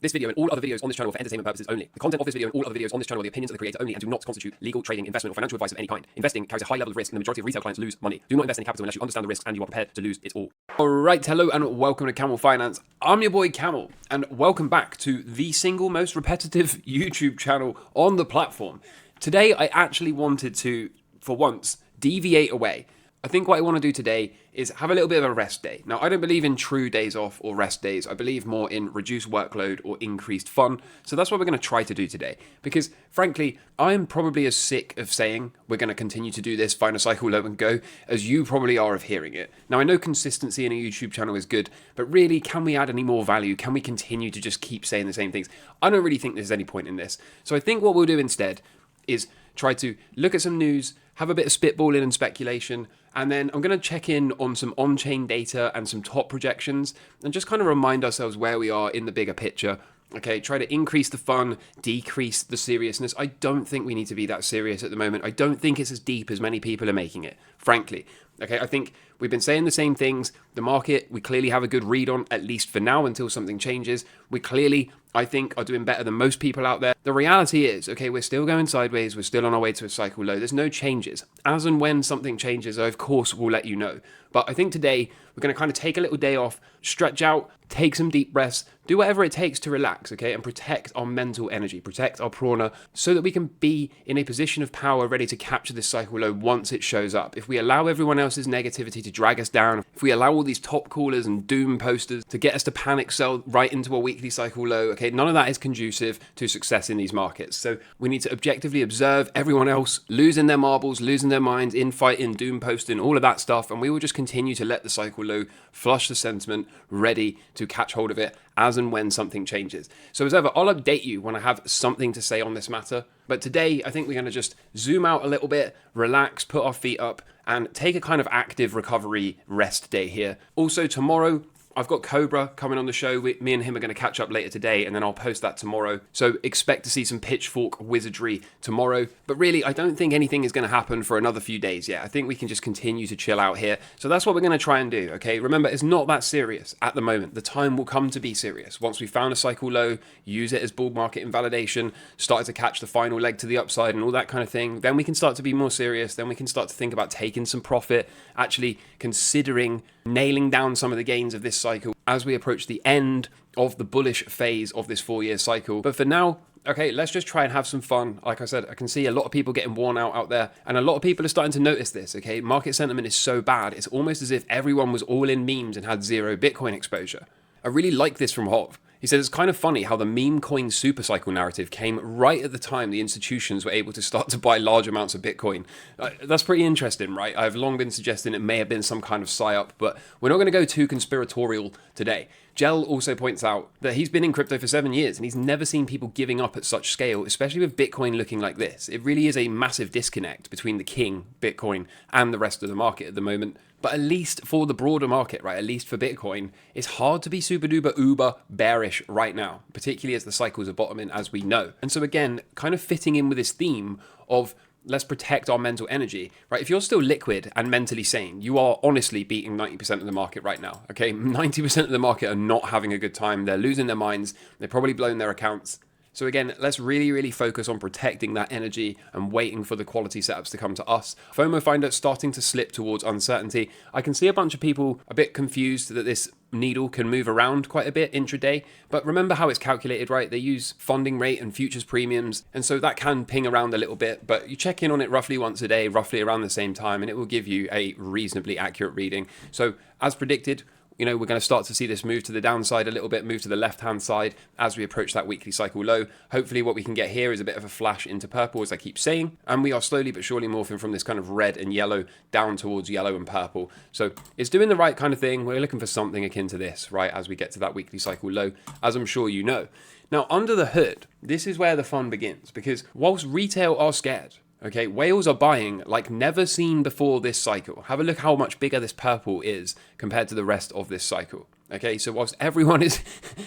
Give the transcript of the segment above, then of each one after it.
This video and all other videos on this channel are for entertainment purposes only. The content of this video and all other videos on this channel are the opinions of the creator only and do not constitute legal, trading, investment, or financial advice of any kind. Investing carries a high level of risk and the majority of retail clients lose money. Do not invest any capital unless you understand the risks and you are prepared to lose it all. Alright, hello and welcome to Camel Finance. I'm your boy Camel and welcome back to the single most repetitive YouTube channel on the platform. Today I actually wanted to, for once, deviate away. I think what I want to do today is have a little bit of a rest day. Now, I don't believe in true days off or rest days. I believe more in reduced workload or increased fun. So that's what we're going to try to do today. Because frankly, I'm probably as sick of saying we're going to continue to do this, find a cycle low and go, as you probably are of hearing it. Now, I know consistency in a YouTube channel is good, but really, can we add any more value? Can we continue to just keep saying the same things? I don't really think there's any point in this. So I think what we'll do instead is try to look at some news, have a bit of spitballing and speculation, and then I'm going to check in on some on-chain data and some top projections and just kind of remind ourselves where we are in the bigger picture. Okay, try to increase the fun, decrease the seriousness. I don't think we need to be that serious at the moment. I don't think it's as deep as many people are making it, frankly. Okay, I think we've been saying the same things. The market, we clearly have a good read on, at least for now, until something changes. We clearly, I think, are doing better than most people out there. The reality is, okay, we're still going sideways. We're still on our way to a cycle low. There's no changes. As and when something changes, I, of course, will let you know. But I think today, we're going to kind of take a little day off, stretch out, take some deep breaths, do whatever it takes to relax, okay, and protect our mental energy, protect our prana, so that we can be in a position of power ready to capture this cycle low once it shows up. If we allow everyone else's negativity to drag us down, if we allow all these top callers and doom posters to get us to panic sell right into a weekly cycle low, okay, none of that is conducive to success in these markets. So we need to objectively observe everyone else losing their marbles, losing their minds, infighting, doom posting, all of that stuff, and we will just continue to let the cycle low flush the sentiment, ready to catch hold of it as and when something changes. So as ever, I'll update you when I have something to say on this matter. But today, I think we're going to just zoom out a little bit, relax, put our feet up, and take a kind of active recovery rest day here. Also, tomorrow, I've got Cobra coming on the show. Me and him are going to catch up later today, and then I'll post that tomorrow. So expect to see some pitchfork wizardry tomorrow. But really, I don't think anything is going to happen for another few days yet. I think we can just continue to chill out here. So that's what we're going to try and do, okay? Remember, it's not that serious at the moment. The time will come to be serious. Once we found a cycle low, use it as bull market invalidation, started to catch the final leg to the upside and all that kind of thing, then we can start to be more serious. Then we can start to think about taking some profit, actually considering nailing down some of the gains of this cycle as we approach the end of the bullish phase of this 4-year cycle. But for now, okay, let's just try and have some fun. Like I said, I can see a lot of people getting worn out there, and a lot of people are starting to notice this, okay? Market sentiment is so bad, it's almost as if everyone was all in memes and had zero Bitcoin exposure. I really like this from Hov. He said it's kind of funny how the meme coin supercycle narrative came right at the time the institutions were able to start to buy large amounts of Bitcoin. That's pretty interesting, right? I've long been suggesting it may have been some kind of psyop, but we're not going to go too conspiratorial today. Gel also points out that he's been in crypto for 7 years and he's never seen people giving up at such scale, especially with Bitcoin looking like this. It really is a massive disconnect between the king, Bitcoin, and the rest of the market at the moment. But at least for the broader market, right, at least for Bitcoin, it's hard to be super duper uber bearish right now, particularly as the cycles are bottoming, as we know. And so again, kind of fitting in with this theme of let's protect our mental energy, right? If you're still liquid and mentally sane, you are honestly beating 90% of the market right now, okay? 90% of the market are not having a good time. They're losing their minds. They're probably blowing their accounts. So again, let's really focus on protecting that energy and waiting for the quality setups to come to us. FOMO finder starting to slip towards uncertainty. I can see a bunch of people a bit confused that this needle can move around quite a bit intraday, but remember how it's calculated, right? They use funding rate and futures premiums, and so that can ping around a little bit, but you check in on it roughly once a day, roughly around the same time, and it will give you a reasonably accurate reading. So as predicted, you know, we're going to start to see this move to the downside a little bit, move to the left-hand side as we approach that weekly cycle low. Hopefully what we can get here is a bit of a flash into purple, as I keep saying, and we are slowly but surely morphing from this kind of red and yellow down towards yellow and purple. So it's doing the right kind of thing. We're looking for something akin to this, right, as we get to that weekly cycle low, as I'm sure you know. Now, under the hood, this is where the fun begins, because whilst retail are scared, okay, whales are buying like never seen before this cycle. Have a look how much bigger this purple is compared to the rest of this cycle. Okay, so whilst everyone is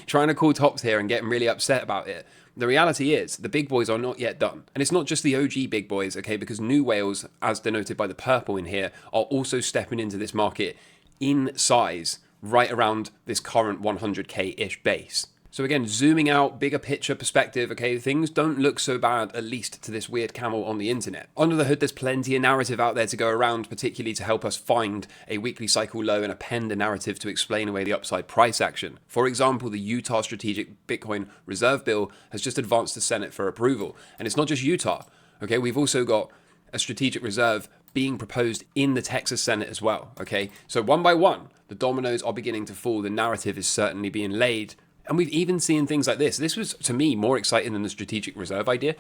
trying to call tops here and getting really upset about it, the reality is the big boys are not yet done. And it's not just the OG big boys, okay, because new whales, as denoted by the purple in here, are also stepping into this market in size right around this current 100k-ish base. So again, zooming out, bigger picture perspective, okay, things don't look so bad, at least to this weird camel on the internet. Under the hood, there's plenty of narrative out there to go around, particularly to help us find a weekly cycle low and append a narrative to explain away the upside price action. For example, the Utah Strategic Bitcoin Reserve Bill has just advanced to Senate for approval. And it's not just Utah, okay, we've also got a strategic reserve being proposed in the Texas Senate as well, okay? So one by one, the dominoes are beginning to fall, the narrative is certainly being laid. And we've even seen things like this. This was, to me, more exciting than the strategic reserve idea.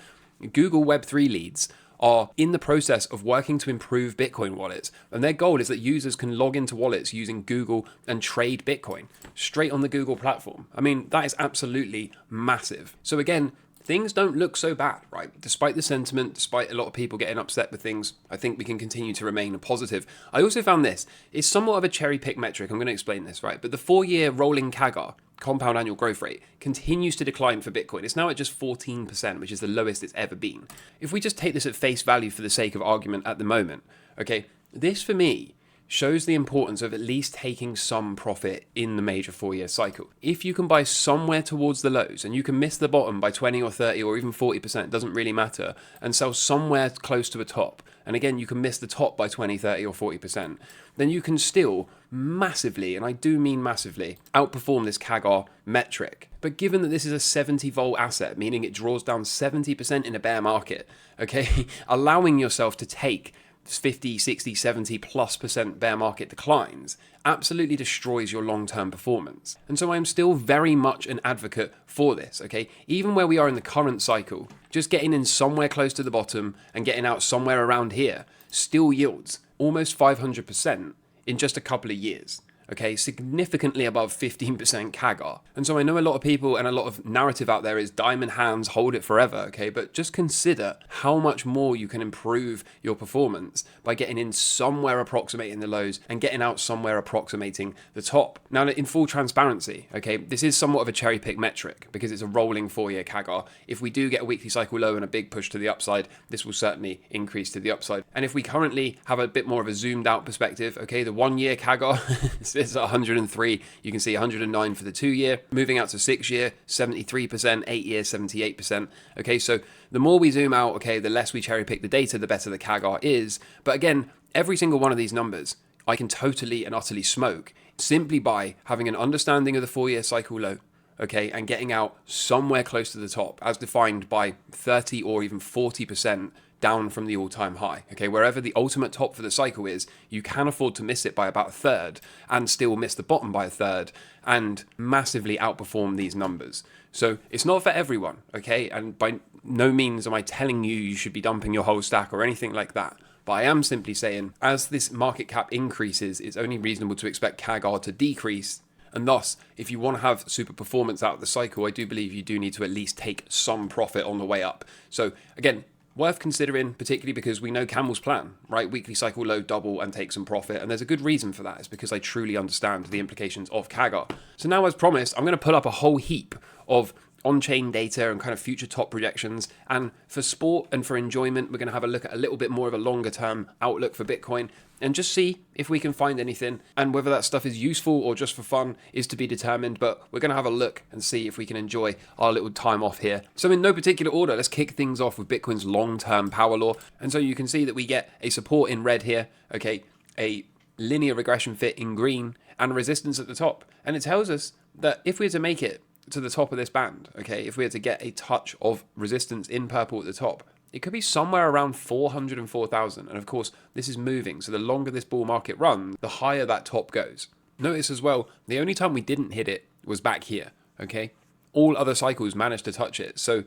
Google Web3 leads are in the process of working to improve Bitcoin wallets. And their goal is that users can log into wallets using Google and trade Bitcoin straight on the Google platform. I mean, that is absolutely massive. So again, things don't look so bad, right? Despite the sentiment, despite a lot of people getting upset with things, I think we can continue to remain positive. I also found this is somewhat of a cherry pick metric. I'm going to explain this, right? But the 4-year rolling CAGR, compound annual growth rate, continues to decline for Bitcoin. It's now at just 14%, which is the lowest it's ever been. If we just take this at face value for the sake of argument at the moment, okay, this for me shows the importance of at least taking some profit in the major 4-year cycle. If you can buy somewhere towards the lows and you can miss the bottom by 20 or 30 or even 40%, it doesn't really matter, and sell somewhere close to a top, and again, you can miss the top by 20, 30 or 40%, then you can still massively, and I do mean massively, outperform this CAGR metric. But given that this is a 70 volt asset, meaning it draws down 70% in a bear market, okay, allowing yourself to take 50, 60, 70+% bear market declines absolutely destroys your long-term performance. And so I'm still very much an advocate for this, okay? Even where we are in the current cycle, just getting in somewhere close to the bottom and getting out somewhere around here still yields almost 500% in just a couple of years. Okay, significantly above 15% CAGR. And so I know a lot of people and a lot of narrative out there is diamond hands, hold it forever, okay? But just consider how much more you can improve your performance by getting in somewhere approximating the lows and getting out somewhere approximating the top. Now, in full transparency, okay, this is somewhat of a cherry pick metric because it's a rolling 4-year CAGR. If we do get a weekly cycle low and a big push to the upside, this will certainly increase to the upside. And if we currently have a bit more of a zoomed out perspective, okay, the 1-year CAGR, it's 103. You can see 109 for the 2-year. Moving out to 6-year, 73%, 8-year, 78%. Okay, so the more we zoom out, okay, the less we cherry pick the data, the better the CAGR is. But again, every single one of these numbers, I can totally and utterly smoke simply by having an understanding of the 4-year cycle low, okay, and getting out somewhere close to the top, as defined by 30 or even 40% down from the all-time high, okay? Wherever the ultimate top for the cycle is, you can afford to miss it by about a third and still miss the bottom by a third and massively outperform these numbers. So it's not for everyone, okay? And by no means am I telling you you should be dumping your whole stack or anything like that. But I am simply saying, as this market cap increases, it's only reasonable to expect CAGR to decrease. And thus, if you want to have super performance out of the cycle, I do believe you do need to at least take some profit on the way up. So again, worth considering, particularly because we know Camel's plan, right? Weekly cycle low, double, and take some profit. And there's a good reason for that. It's because I truly understand the implications of CAGR. So now, as promised, I'm going to pull up a whole heap of on-chain data and kind of future top projections. And for sport and for enjoyment, we're going to have a look at a little bit more of a longer-term outlook for Bitcoin and just see if we can find anything. And whether that stuff is useful or just for fun is to be determined, but we're going to have a look and see if we can enjoy our little time off here. So in no particular order, let's kick things off with Bitcoin's long-term power law. And so you can see that we get a support in red here, okay, a linear regression fit in green, and a resistance at the top. And it tells us that if we were to make it to the top of this band, okay, if we were to get a touch of resistance in purple at the top, it could be somewhere around 404,000. And of course, this is moving. So the longer this bull market runs, the higher that top goes. Notice as well, the only time we didn't hit it was back here, okay? All other cycles managed to touch it. So,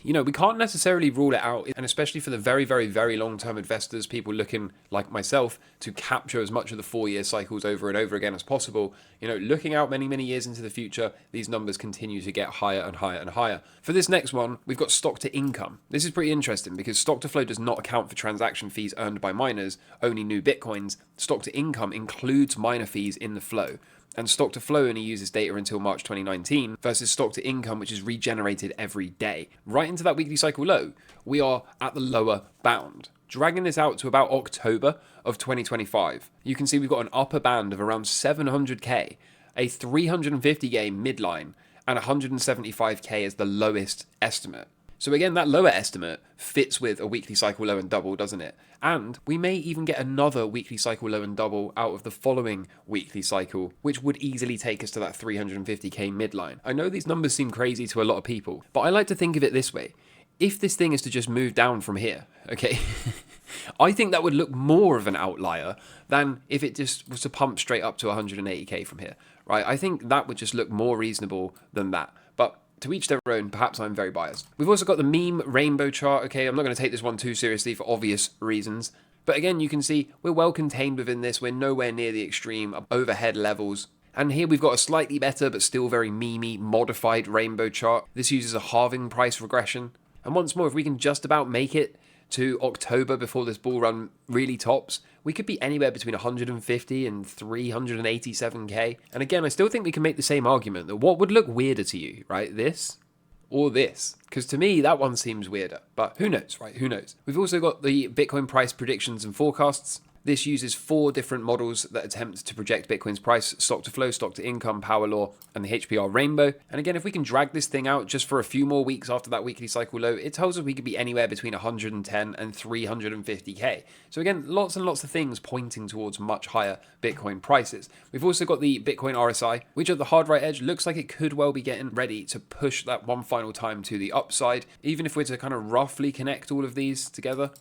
you know, we can't necessarily rule it out. And especially for the very, very, very long-term investors, people looking like myself to capture as much of the 4-year cycles over and over again as possible, you know, looking out many, many years into the future, these numbers continue to get higher and higher and higher. For this next one, we've got stock to income. This is pretty interesting because stock to flow does not account for transaction fees earned by miners, only new Bitcoins. Stock to income includes miner fees in the flow. And stock to flow only uses data until March 2019 versus stock to income, which is regenerated every day. Right into that weekly cycle low, we are at the lower bound. Dragging this out to about October of 2025, you can see we've got an upper band of around 700k, a 350 game midline, and 175k is the lowest estimate. So again, that lower estimate fits with a weekly cycle low and double, doesn't it? And we may even get another weekly cycle low and double out of the following weekly cycle, which would easily take us to that 350k midline. I know these numbers seem crazy to a lot of people, but I like to think of it this way. If this thing is to just move down from here, okay, I think that would look more of an outlier than if it just was to pump straight up to 180k from here, right? I think that would just look more reasonable than that. But to each their own, perhaps I'm very biased. We've also got the meme rainbow chart, okay? I'm not going to take this one too seriously for obvious reasons. But again, you can see we're well contained within this. We're nowhere near the extreme overhead levels. And here we've got a slightly better, but still very memey, modified rainbow chart. This uses a halving price regression. And once more, if we can just about make it to October before this bull run really tops, we could be anywhere between 150 and 387k. And again, I still think we can make the same argument that what would look weirder to you, right? This or this? Because to me, that one seems weirder. But who knows, right? Who knows? We've also got the Bitcoin price predictions and forecasts. This uses 4 different models that attempt to project Bitcoin's price: stock to flow, stock to income, power law, and the HPR rainbow. And again, if we can drag this thing out just for a few more weeks after that weekly cycle low, it tells us we could be anywhere between 110 and 350k. So again, lots and lots of things pointing towards much higher Bitcoin prices. We've also got the Bitcoin RSI, which at the hard right edge looks like it could well be getting ready to push that one final time to the upside. Even if we're to kind of roughly connect all of these together,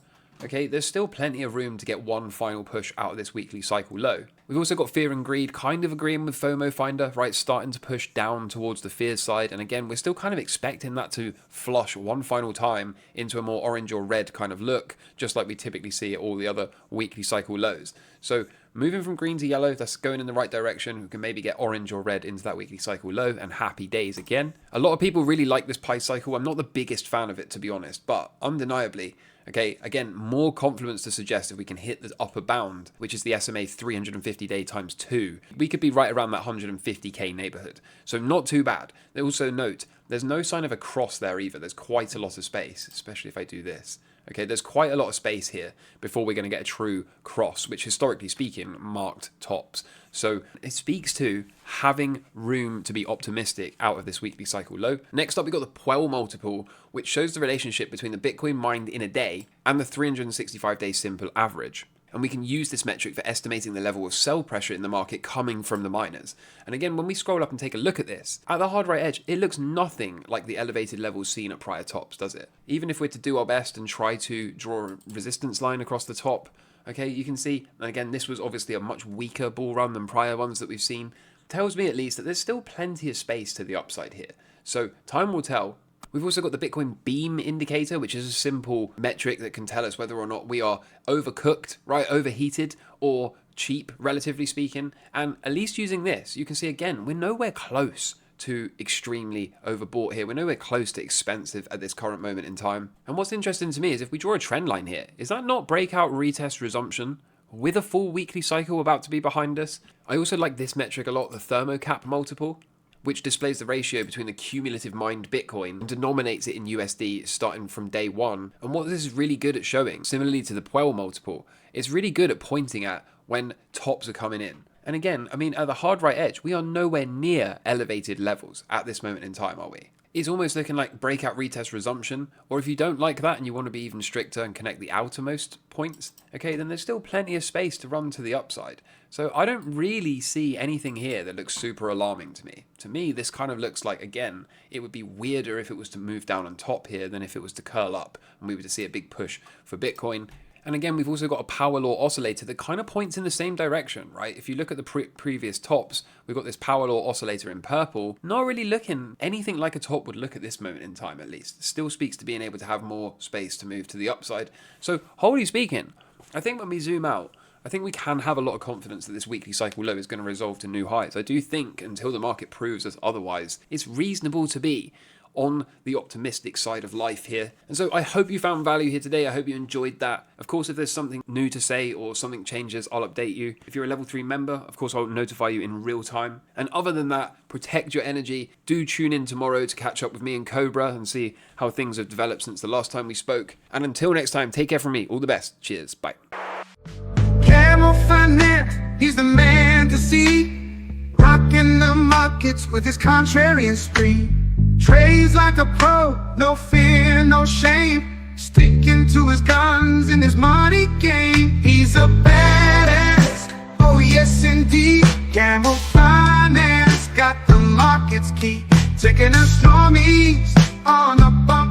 okay, there's still plenty of room to get one final push out of this weekly cycle low. We've also got fear and greed kind of agreeing with FOMO Finder, right, starting to push down towards the fear side. And again, we're still kind of expecting that to flush one final time into a more orange or red kind of look, just like we typically see at all the other weekly cycle lows. So moving from green to yellow, that's going in the right direction. We can maybe get orange or red into that weekly cycle low, and happy days again. A lot of people really like this price cycle. I'm not the biggest fan of it, to be honest, but undeniably, okay, again, more confidence to suggest if we can hit the upper bound, which is the SMA 350-day times 2, we could be right around that 150k neighborhood. So not too bad. They also note, there's no sign of a cross there either. There's quite a lot of space, especially if I do this. Okay, there's quite a lot of space here before we're going to get a true cross, which historically speaking marked tops. So it speaks to having room to be optimistic out of this weekly cycle low. Next up, we got the Puel multiple, which shows the relationship between the Bitcoin mined in a day and the 365-day simple average. And we can use this metric for estimating the level of sell pressure in the market coming from the miners. And again, when we scroll up and take a look at this, at the hard right edge, it looks nothing like the elevated levels seen at prior tops, does it? Even if we're to do our best and try to draw a resistance line across the top, okay, you can see, and again, this was obviously a much weaker bull run than prior ones that we've seen, tells me at least that there's still plenty of space to the upside here. So time will tell. We've also got the Bitcoin Beam indicator, which is a simple metric that can tell us whether or not we are overcooked, right, overheated, or cheap, relatively speaking. And at least using this, you can see again, we're nowhere close to extremely overbought here. We're nowhere close to expensive at this current moment in time. And what's interesting to me is if we draw a trend line here, is that not breakout, retest, resumption with a full weekly cycle about to be behind us? I also like this metric a lot, the thermocap multiple, which displays the ratio between the cumulative mined Bitcoin and denominates it in USD starting from day one. And what this is really good at showing, similarly to the Puel multiple, it's really good at pointing at when tops are coming in. And again, I mean, at the hard right edge, we are nowhere near elevated levels at this moment in time, are we? It's almost looking like breakout, retest, resumption. Or if you don't like that and you want to be even stricter and connect the outermost points, okay, then there's still plenty of space to run to the upside. So I don't really see anything here that looks super alarming to me. To me, this kind of looks like, again, it would be weirder if it was to move down on top here than if it was to curl up and we were to see a big push for Bitcoin. And again, we've also got a power law oscillator that kind of points in the same direction, right? If you look at the previous tops, we've got this power law oscillator in purple, not really looking anything like a top would look at this moment in time, at least. It still speaks to being able to have more space to move to the upside. So, wholly speaking, I think when we zoom out, I think we can have a lot of confidence that this weekly cycle low is going to resolve to new highs. I do think, until the market proves us otherwise, it's reasonable to be on the optimistic side of life here. And so I hope you found value here today. I hope you enjoyed that. Of course, if there's something new to say or something changes, I'll update you. If you're a level 3 member, of course, I'll notify you in real time. And other than that, protect your energy. Do tune in tomorrow to catch up with me and Cobra and see how things have developed since the last time we spoke. And until next time, take care from me. All the best. Cheers. Bye. Camel Finance, he's the man to see. Rock Rocking the markets with his contrarian spree. Trades like a pro, no fear, no shame. Sticking to his guns in his money game. He's a badass, oh yes indeed. Camel Finance got the markets key. Taking us normies on a bump